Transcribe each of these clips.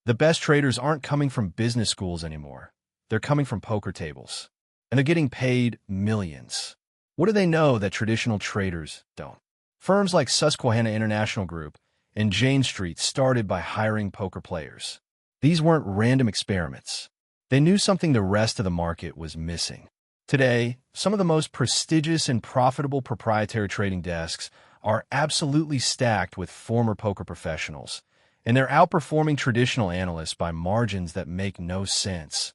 The best traders aren't coming from business schools anymore. They're coming from poker tables. And they're getting paid millions. What do they know that traditional traders don't? Firms like Susquehanna International Group and Jane Street started by hiring poker players. These weren't random experiments. They knew something the rest of the market was missing. Today, some of the most prestigious and profitable proprietary trading desks are absolutely stacked with former poker professionals, and they're outperforming traditional analysts by margins that make no sense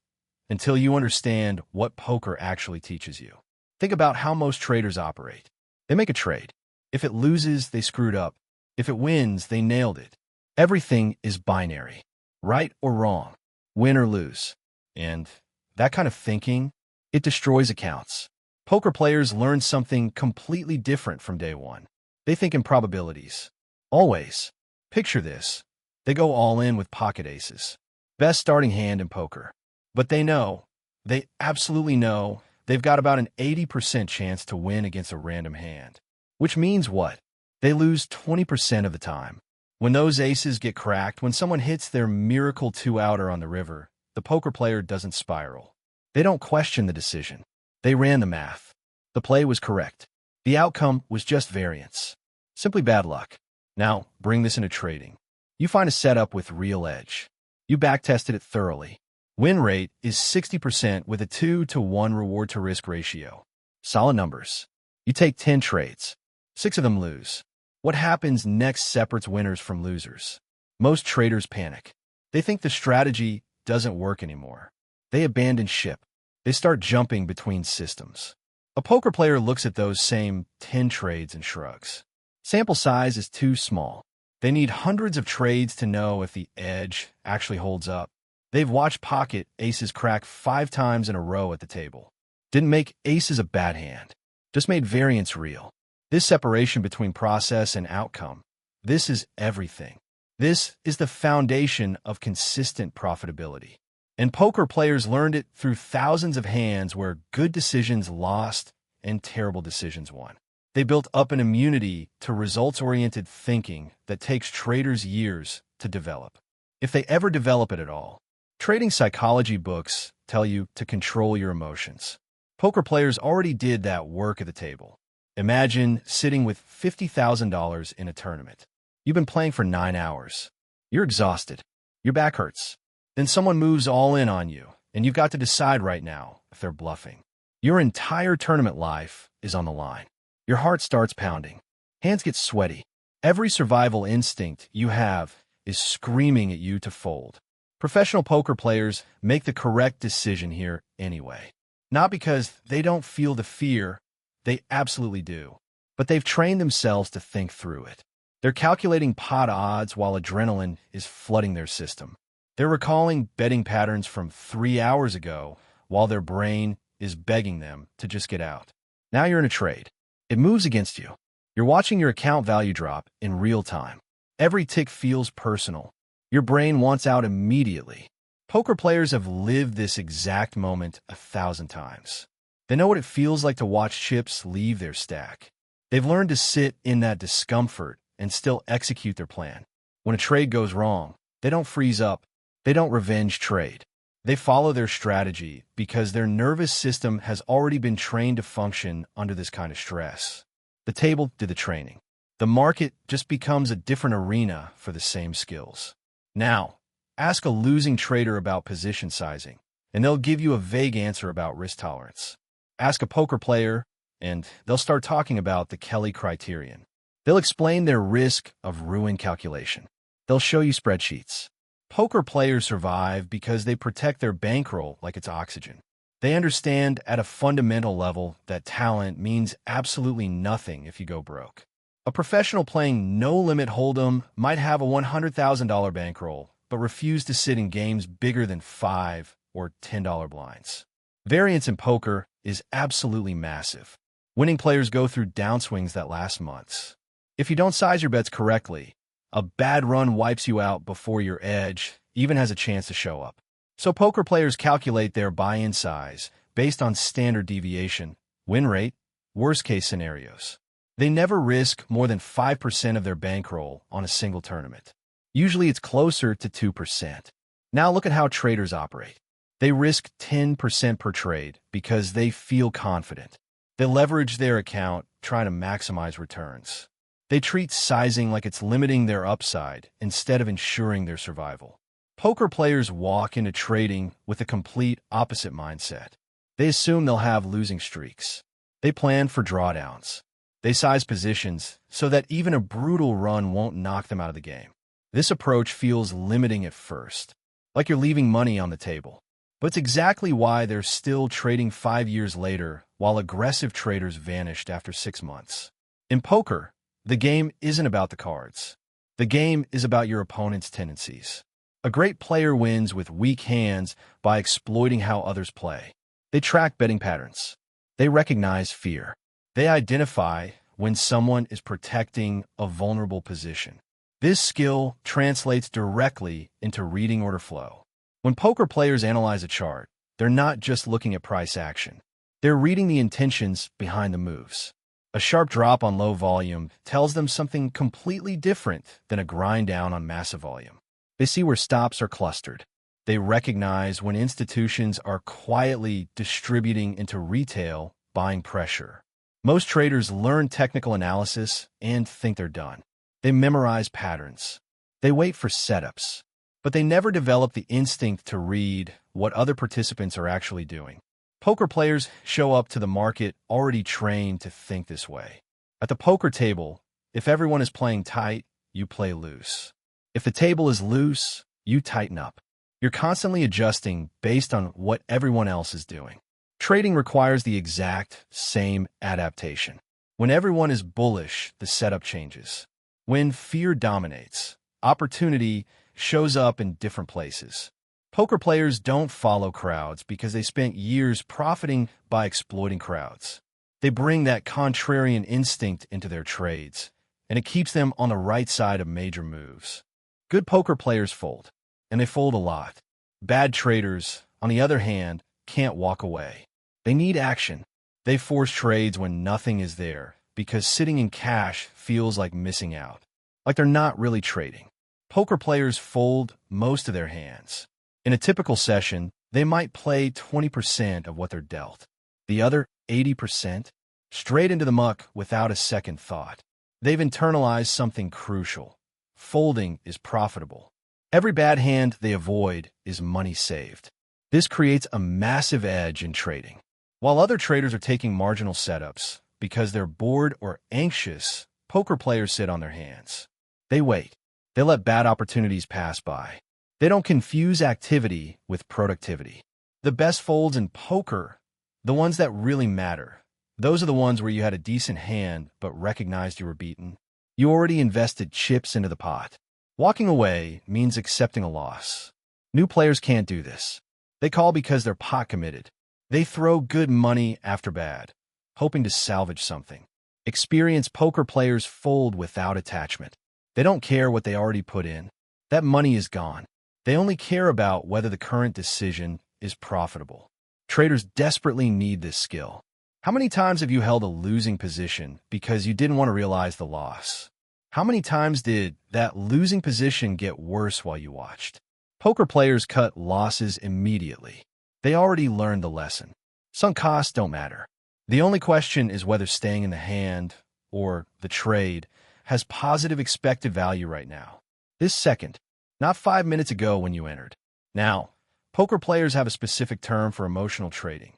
until you understand what poker actually teaches you. Think about how most traders operate. They make a trade. If it loses, they screwed up. If it wins, they nailed it. Everything is binary, right or wrong, win or lose. And that kind of thinking, it destroys accounts. Poker players learn something completely different from day one. They think in probabilities. Always. Picture this. They go all in with pocket aces. Best starting hand in poker. But they absolutely know, they've got about an 80% chance to win against a random hand. Which means what? They lose 20% of the time. When those aces get cracked, when someone hits their miracle two-outer on the river, the poker player doesn't spiral. They don't question the decision. They ran the math. The play was correct. The outcome was just variance. Simply bad luck. Now, bring this into trading. You find a setup with real edge. You backtested it thoroughly. Win rate is 60% with a 2-to-1 reward-to-risk ratio. Solid numbers. You take 10 trades. 6 of them lose. What happens next separates winners from losers. Most traders panic. They think the strategy doesn't work anymore. They abandon ship. They start jumping between systems. A poker player looks at those same 10 trades and shrugs. Sample size is too small. They need hundreds of trades to know if the edge actually holds up. They've watched pocket aces crack 5 times in a row at the table. Didn't make aces a bad hand. Just made variance real. This separation between process and outcome, this is everything. This is the foundation of consistent profitability. And poker players learned it through thousands of hands where good decisions lost and terrible decisions won. They built up an immunity to results-oriented thinking that takes traders years to develop, if they ever develop it at all. Trading psychology books tell you to control your emotions. Poker players already did that work at the table. Imagine sitting with $50,000 in a tournament. You've been playing for 9 hours. You're exhausted. Your back hurts. Then someone moves all in on you, and you've got to decide right now if they're bluffing. Your entire tournament life is on the line. Your heart starts pounding. Hands get sweaty. Every survival instinct you have is screaming at you to fold. Professional poker players make the correct decision here anyway. Not because they don't feel the fear, they absolutely do. But they've trained themselves to think through it. They're calculating pot odds while adrenaline is flooding their system. They're recalling betting patterns from 3 hours ago while their brain is begging them to just get out. Now you're in a trade. It moves against you. You're watching your account value drop in real time. Every tick feels personal. Your brain wants out immediately. Poker players have lived this exact moment 1,000 times. They know what it feels like to watch chips leave their stack. They've learned to sit in that discomfort and still execute their plan. When a trade goes wrong, they don't freeze up. They don't revenge trade. They follow their strategy because their nervous system has already been trained to function under this kind of stress. The table did the training. The market just becomes a different arena for the same skills. Now, ask a losing trader about position sizing, and they'll give you a vague answer about risk tolerance. Ask a poker player, and they'll start talking about the Kelly criterion. They'll explain their risk of ruin calculation. They'll show you spreadsheets. Poker players survive because they protect their bankroll like it's oxygen. They understand at a fundamental level that talent means absolutely nothing if you go broke. A professional playing no-limit hold'em might have a $100,000 bankroll, but refuse to sit in games bigger than $5 or $10 blinds. Variance in poker is absolutely massive. Winning players go through downswings that last months. If you don't size your bets correctly, a bad run wipes you out before your edge even has a chance to show up. So poker players calculate their buy-in size based on standard deviation, win rate, worst-case scenarios. They never risk more than 5% of their bankroll on a single tournament. Usually it's closer to 2%. Now look at how traders operate. They risk 10% per trade because they feel confident. They leverage their account, trying to maximize returns. They treat sizing like it's limiting their upside instead of ensuring their survival. Poker players walk into trading with a complete opposite mindset. They assume they'll have losing streaks. They plan for drawdowns. They size positions so that even a brutal run won't knock them out of the game. This approach feels limiting at first, like you're leaving money on the table. But it's exactly why they're still trading 5 years later, while aggressive traders vanished after 6 months. In poker, the game isn't about the cards. The game is about your opponent's tendencies. A great player wins with weak hands by exploiting how others play. They track betting patterns. They recognize fear. They identify when someone is protecting a vulnerable position. This skill translates directly into reading order flow. When poker players analyze a chart, they're not just looking at price action. They're reading the intentions behind the moves. A sharp drop on low volume tells them something completely different than a grind down on massive volume. They see where stops are clustered. They recognize when institutions are quietly distributing into retail, buying pressure. Most traders learn technical analysis and think they're done. They memorize patterns. They wait for setups. But they never develop the instinct to read what other participants are actually doing. Poker players show up to the market already trained to think this way. At the poker table, if everyone is playing tight, you play loose. If the table is loose, you tighten up. You're constantly adjusting based on what everyone else is doing. Trading requires the exact same adaptation. When everyone is bullish, the setup changes. When fear dominates, opportunity shows up in different places. Poker players don't follow crowds because they spent years profiting by exploiting crowds. They bring that contrarian instinct into their trades, and it keeps them on the right side of major moves. Good poker players fold, and they fold a lot. Bad traders, on the other hand, can't walk away. They need action. They force trades when nothing is there because sitting in cash feels like missing out, like they're not really trading. Poker players fold most of their hands. In a typical session, they might play 20% of what they're dealt. The other 80% straight into the muck without a second thought. They've internalized something crucial. Folding is profitable. Every bad hand they avoid is money saved. This creates a massive edge in trading. While other traders are taking marginal setups because they're bored or anxious, poker players sit on their hands. They wait. They let bad opportunities pass by. They don't confuse activity with productivity. The best folds in poker, the ones that really matter, those are the ones where you had a decent hand but recognized you were beaten. You already invested chips into the pot. Walking away means accepting a loss. New players can't do this. They call because they're pot committed. They throw good money after bad, hoping to salvage something. Experienced poker players fold without attachment. They don't care what they already put in. That money is gone. They only care about whether the current decision is profitable. Traders desperately need this skill. How many times have you held a losing position because you didn't want to realize the loss? How many times did that losing position get worse while you watched? Poker players cut losses immediately. They already learned the lesson. Sunk costs don't matter. The only question is whether staying in the hand, or the trade, has positive expected value right now. This second, not 5 minutes ago when you entered. Now, poker players have a specific term for emotional trading.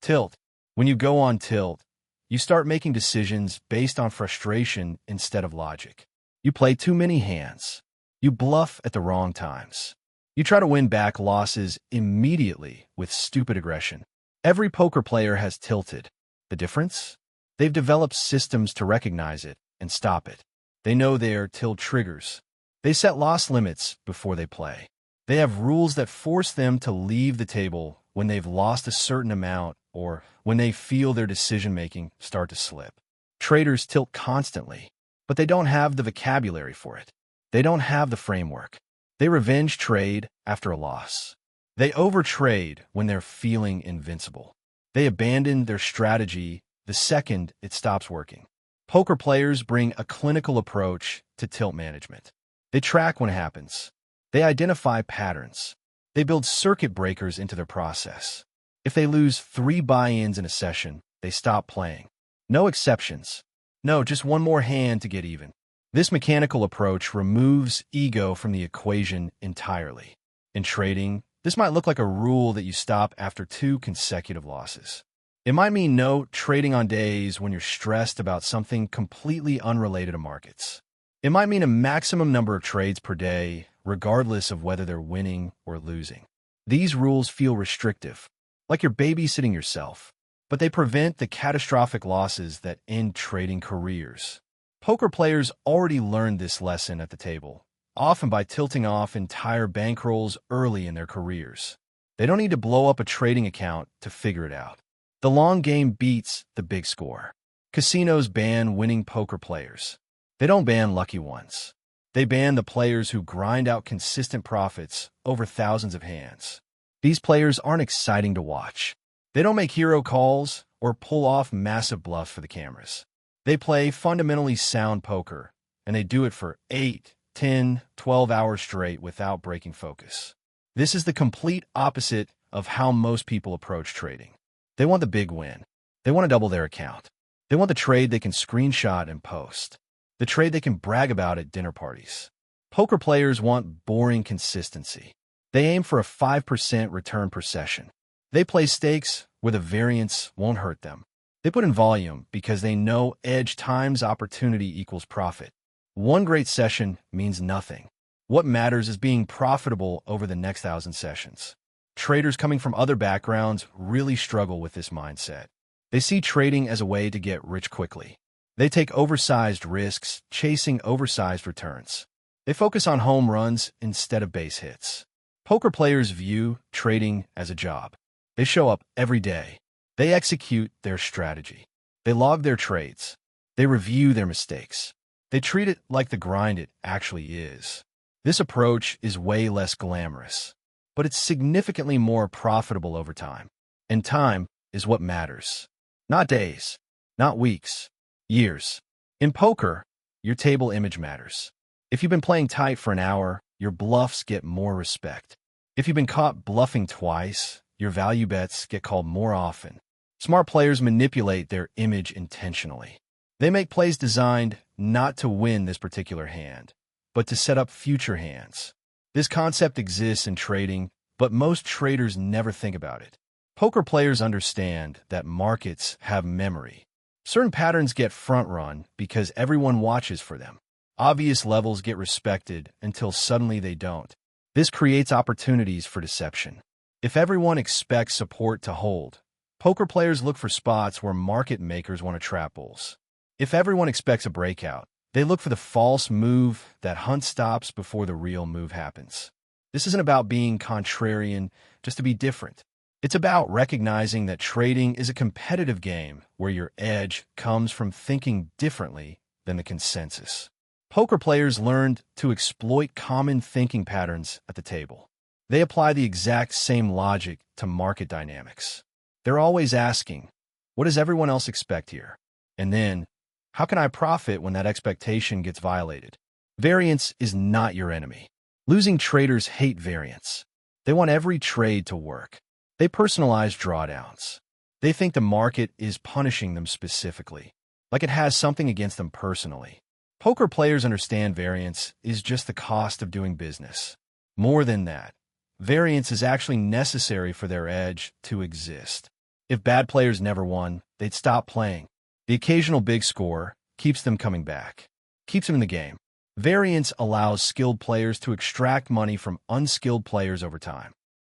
Tilt. When you go on tilt, you start making decisions based on frustration instead of logic. You play too many hands. You bluff at the wrong times. You try to win back losses immediately with stupid aggression. Every poker player has tilted. The difference? They've developed systems to recognize it and stop it. They know their tilt triggers. They set loss limits before they play. They have rules that force them to leave the table when they've lost a certain amount or when they feel their decision-making start to slip. Traders tilt constantly, but they don't have the vocabulary for it. They don't have the framework. They revenge trade after a loss. They overtrade when they're feeling invincible. They abandon their strategy the second it stops working. Poker players bring a clinical approach to tilt management. They track what happens. They identify patterns. They build circuit breakers into their process. If they lose 3 buy-ins in a session, they stop playing. No exceptions. No, just one more hand to get even. This mechanical approach removes ego from the equation entirely. In trading, this might look like a rule that you stop after 2 consecutive losses. It might mean no trading on days when you're stressed about something completely unrelated to markets. It might mean a maximum number of trades per day, regardless of whether they're winning or losing. These rules feel restrictive, like you're babysitting yourself, but they prevent the catastrophic losses that end trading careers. Poker players already learned this lesson at the table, often by tilting off entire bankrolls early in their careers. They don't need to blow up a trading account to figure it out. The long game beats the big score. Casinos ban winning poker players. They don't ban lucky ones. They ban the players who grind out consistent profits over thousands of hands. These players aren't exciting to watch. They don't make hero calls or pull off massive bluffs for the cameras. They play fundamentally sound poker, and they do it for 8, 10, 12 hours straight without breaking focus. This is the complete opposite of how most people approach trading. They want the big win. They want to double their account. They want the trade they can screenshot and post. The trade they can brag about at dinner parties. Poker players want boring consistency. They aim for a 5% return per session. They play stakes where the variance won't hurt them. They put in volume because they know edge times opportunity equals profit. One great session means nothing. What matters is being profitable over the next 1,000 sessions. Traders coming from other backgrounds really struggle with this mindset. They see trading as a way to get rich quickly. They take oversized risks, chasing oversized returns. They focus on home runs instead of base hits. Poker players view trading as a job. They show up every day. They execute their strategy. They log their trades. They review their mistakes. They treat it like the grind it actually is. This approach is way less glamorous, but it's significantly more profitable over time. And time is what matters. Not days, not weeks, years. In poker, your table image matters. If you've been playing tight for an hour, your bluffs get more respect. If you've been caught bluffing twice, your value bets get called more often. Smart players manipulate their image intentionally. They make plays designed not to win this particular hand, but to set up future hands. This concept exists in trading, but most traders never think about it. Poker players understand that markets have memory. Certain patterns get front-run because everyone watches for them. Obvious levels get respected until suddenly they don't. This creates opportunities for deception. If everyone expects support to hold, poker players look for spots where market makers want to trap bulls. If everyone expects a breakout, they look for the false move that hunts stops before the real move happens. This isn't about being contrarian just to be different. It's about recognizing that trading is a competitive game where your edge comes from thinking differently than the consensus. Poker players learned to exploit common thinking patterns at the table. They apply the exact same logic to market dynamics. They're always asking, what does everyone else expect here? And then, how can I profit when that expectation gets violated? Variance is not your enemy. Losing traders hate variance. They want every trade to work. They personalize drawdowns. They think the market is punishing them specifically, like it has something against them personally. Poker players understand variance is just the cost of doing business. More than that, variance is actually necessary for their edge to exist. If bad players never won, they'd stop playing. The occasional big score keeps them coming back, keeps them in the game. Variance allows skilled players to extract money from unskilled players over time.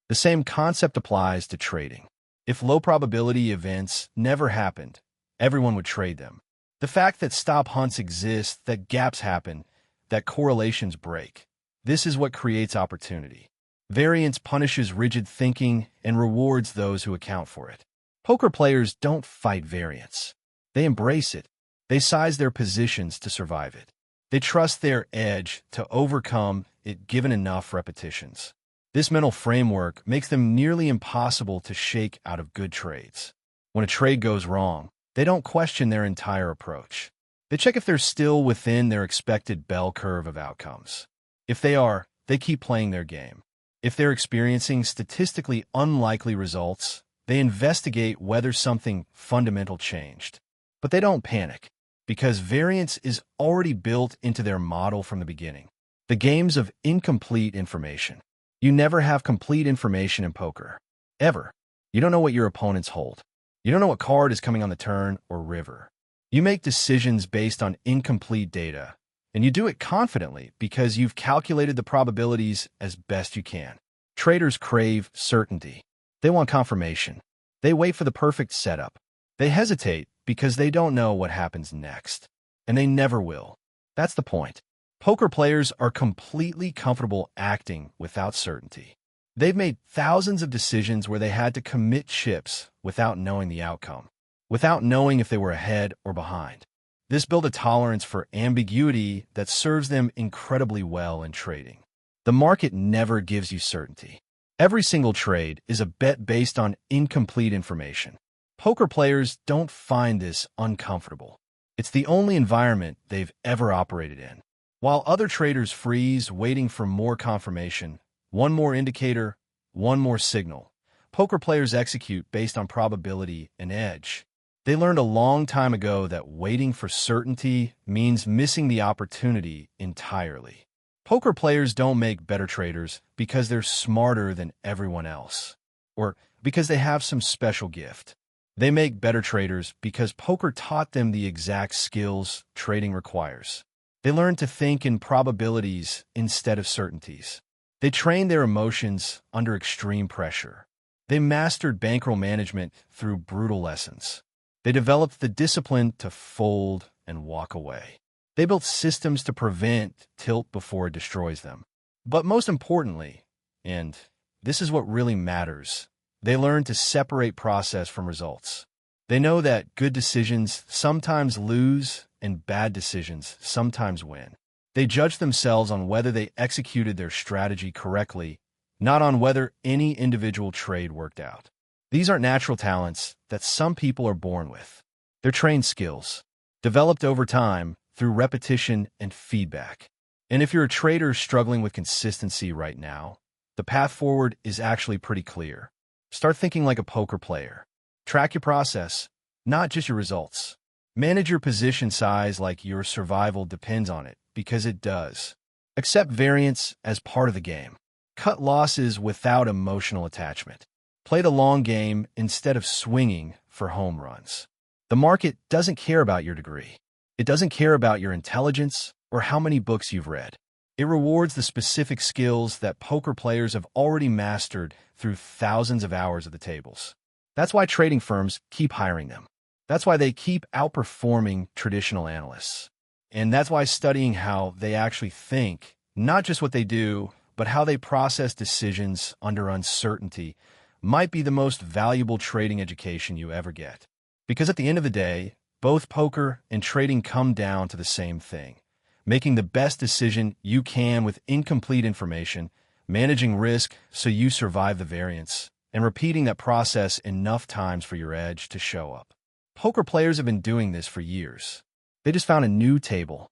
The same concept applies to trading. If low probability events never happened, everyone would trade them. The fact that stop hunts exist, that gaps happen, that correlations break, this is what creates opportunity. Variance punishes rigid thinking and rewards those who account for it. Poker players don't fight variance. They embrace it. They size their positions to survive it. They trust their edge to overcome it given enough repetitions. This mental framework makes them nearly impossible to shake out of good trades. When a trade goes wrong, they don't question their entire approach. They check if they're still within their expected bell curve of outcomes. If they are, they keep playing their game. If they're experiencing statistically unlikely results, they investigate whether something fundamental changed. But they don't panic, because variance is already built into their model from the beginning. The games of incomplete information. You never have complete information in poker. Ever. You don't know what your opponents hold. You don't know what card is coming on the turn or river. You make decisions based on incomplete data, and you do it confidently because you've calculated the probabilities as best you can. Traders crave certainty. They want confirmation. They wait for the perfect setup. They hesitate because they don't know what happens next. And they never will. That's the point. Poker players are completely comfortable acting without certainty. They've made thousands of decisions where they had to commit chips without knowing the outcome, without knowing if they were ahead or behind. This built a tolerance for ambiguity that serves them incredibly well in trading. The market never gives you certainty. Every single trade is a bet based on incomplete information. Poker players don't find this uncomfortable. It's the only environment they've ever operated in. While other traders freeze, waiting for more confirmation, one more indicator, one more signal, poker players execute based on probability and edge. They learned a long time ago that waiting for certainty means missing the opportunity entirely. Poker players don't make better traders because they're smarter than everyone else, or because they have some special gift. They make better traders because poker taught them the exact skills trading requires. They learned to think in probabilities instead of certainties. They trained their emotions under extreme pressure. They mastered bankroll management through brutal lessons. They developed the discipline to fold and walk away. They built systems to prevent tilt before it destroys them. But most importantly, and this is what really matters, they learned to separate process from results. They know that good decisions sometimes lose and bad decisions sometimes win. They judge themselves on whether they executed their strategy correctly, not on whether any individual trade worked out. These aren't natural talents that some people are born with. They're trained skills, developed over time through repetition and feedback. And if you're a trader struggling with consistency right now, the path forward is actually pretty clear. Start thinking like a poker player. Track your process, not just your results. Manage your position size like your survival depends on it, because it does. Accept variance as part of the game. Cut losses without emotional attachment. Play the long game instead of swinging for home runs. The market doesn't care about your degree. It doesn't care about your intelligence or how many books you've read. It rewards the specific skills that poker players have already mastered through thousands of hours at the tables. That's why trading firms keep hiring them. That's why they keep outperforming traditional analysts. And that's why studying how they actually think, not just what they do, but how they process decisions under uncertainty, might be the most valuable trading education you ever get. Because at the end of the day, both poker and trading come down to the same thing: making the best decision you can with incomplete information, managing risk so you survive the variance, and repeating that process enough times for your edge to show up. Poker players have been doing this for years. They just found a new table,